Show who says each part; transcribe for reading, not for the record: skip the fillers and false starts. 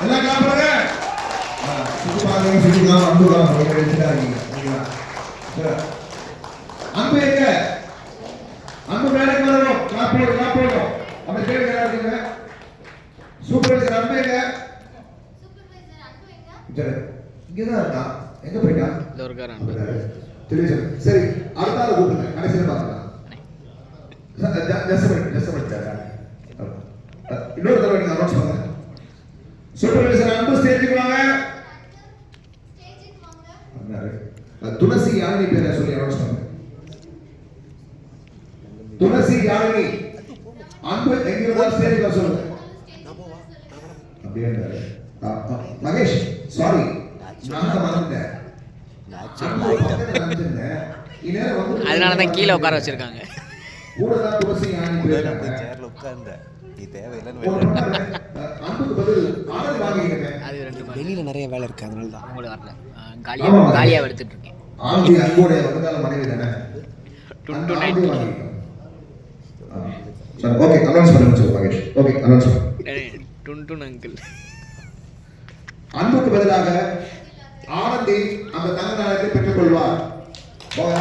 Speaker 1: எல்லாம் காப்பாங்க. சுற்றுப்பாதையும் சுற்றிக்கலாம் அன்புலாம் எடுத்துட்டாங்க. அன்பு எங்க? அன்பு வேலைக்கு வரணும். காப்போடும் அந்த கேள்வி யாரா இருக்கீங்க? சூப்பர்வைசர் அன்பு எங்க? சரி இங்கதான் இருக்கா. எங்க போயிட்டா?
Speaker 2: இந்த ஒரு கார் அன்பு
Speaker 1: தெரியுது. சரி அடுத்த ஆளை கூப்பிடுங்க. கடைசியில் பார்க்கலாம். இன்னொரு தடவை நீங்க அனௌன்ஸ் பண்ணுங்க. சூப்பர்வைசர் அன்பு ஸ்டேஜுக்கு வாங்க. துளசி யாழினி பேரை சொல்லி அனௌன்ஸ் பண்ணுங்க. துளசி யாழினி அன்பு எங்கிருந்தா ஸ்டேஜுக்கு வர சொல்லுங்க. அப்படியே மகேஷ் சாரி நான் மறந்துட்டேன்.
Speaker 2: அதனாலதான் கீழே உட்கார வச்சிருக்காங்க.
Speaker 3: வெளியில நிறைய வேலை இருக்கு, அதனால தான்
Speaker 2: உங்களுக்கு வரல. காலியா எடுத்துட்டு இருக்கேன். அங்கிள்
Speaker 1: அன்புக்கு பதிலாக ஆனந்தி அந்த தங்க நாணயத்தை பெற்றுக் கொள்வார்.
Speaker 2: வர